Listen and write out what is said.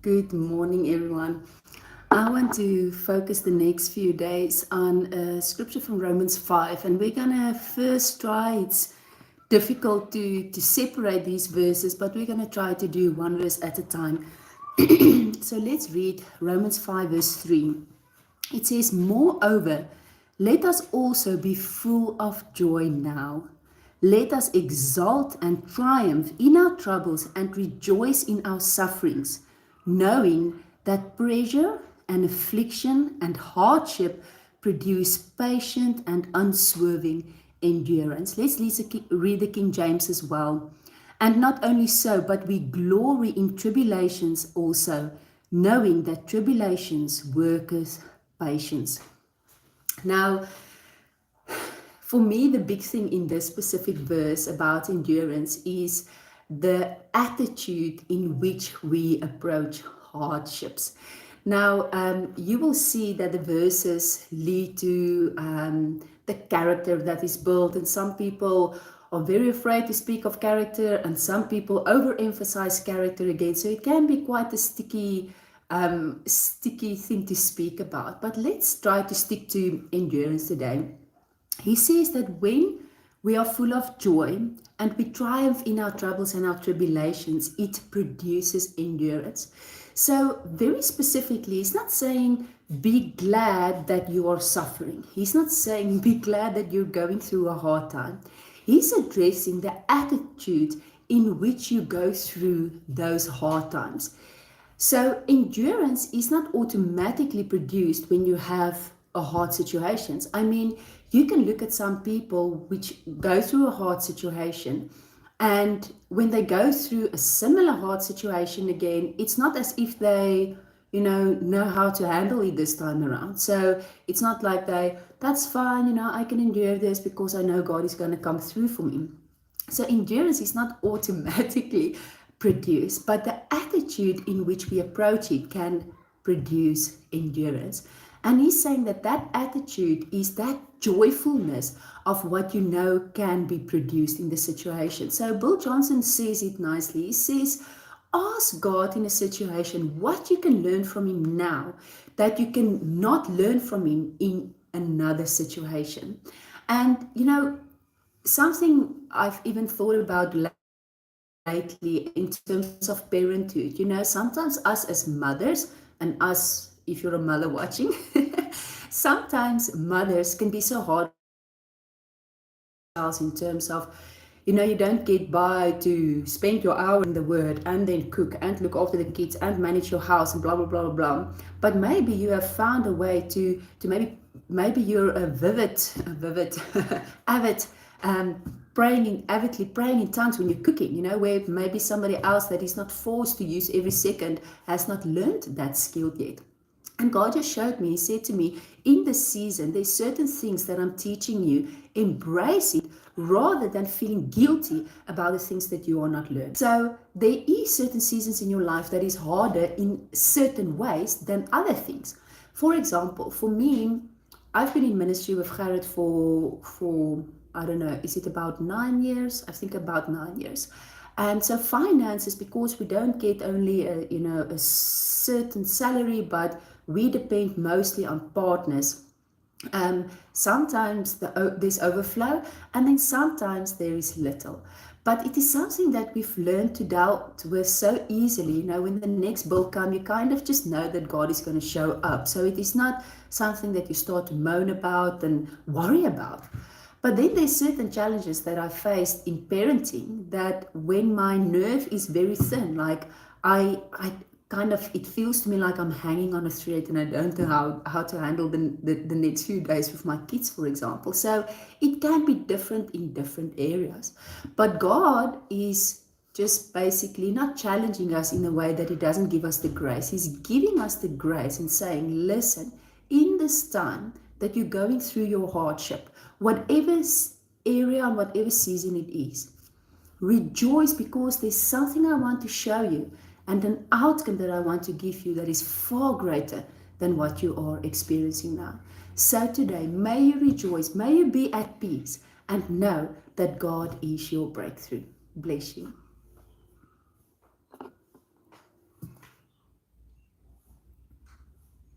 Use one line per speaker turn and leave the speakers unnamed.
Good morning, everyone. I want to focus the next few days on a scripture from Romans 5, and we're gonna first try. It's difficult to separate these verses, but we're gonna try to do one verse at a time. So let's read Romans 5, verse 3. It says, "Moreover, let us also be full of joy now. Let us exult and triumph in our troubles and rejoice in our sufferings, knowing that pressure and affliction and hardship produce patient and unswerving endurance." Let's read the King James as well. "And not only so, but we glory in tribulations also, knowing that tribulations worketh patience." Now, for me, the big thing in this specific verse about endurance is the attitude in which we approach hardships. Now, you will see that the verses lead to the character that is built, and some people are very afraid to speak of character, and some people overemphasize character again. So it can be quite a sticky thing to speak about. But let's try to stick to endurance today. He says that when we are full of joy and we triumph in our troubles and our tribulations, it produces endurance. So, very specifically, he's not saying be glad that you are suffering. He's not saying be glad that you're going through a hard time. He's addressing the attitude in which you go through those hard times. So endurance is not automatically produced when you have a hard situations. I mean, you can look at some people which go through a hard situation, and when they go through a similar hard situation again, it's not as if they know how to handle it this time around. So it's not like that's fine, I can endure this because I know God is going to come through for me. So endurance is not automatically produced, but the attitude in which we approach it can produce endurance. And he's saying that that attitude is that joyfulness of what you know can be produced in the situation. So Bill Johnson says it nicely. He says, ask God in a situation what you can learn from him now that you can not learn from him in another situation. And something I've even thought about lately in terms of parenthood. Sometimes us as mothers, and us, if you're a mother watching, sometimes mothers can be so hard in terms of, you don't get by to spend your hour in the word and then cook and look after the kids and manage your house and blah blah blah blah. But maybe you have found a way to maybe you're a vivid avid avidly praying in tongues when you're cooking, where maybe somebody else that is not forced to use every second has not learned that skill yet. And God just showed me, he said to me, in this season, there's certain things that I'm teaching you. Embrace it rather than feeling guilty about the things that you are not learning. So there is certain seasons in your life that is harder in certain ways than other things. For example, for me, I've been in ministry with Gerrit for I don't know, is it about 9 years? I think about 9 years. And so finances, because we don't get only a certain salary, but we depend mostly on partners. Sometimes there's overflow, and then sometimes there is little. But it is something that we've learned to deal with so easily. When the next bill comes, you kind of just know that God is going to show up. So it is not something that you start to moan about and worry about. But then there's certain challenges that I faced in parenting that when my nerve is very thin, like I kind of, it feels to me like I'm hanging on a thread and I don't know how to handle the next few days with my kids, for example. So it can be different in different areas. But God is just basically not challenging us in a way that he doesn't give us the grace. He's giving us the grace and saying, listen, in this time that you're going through your hardship, whatever area and whatever season it is, rejoice because there's something I want to show you and an outcome that I want to give you that is far greater than what you are experiencing now. So today, may you rejoice, may you be at peace and know that God is your breakthrough. Bless you.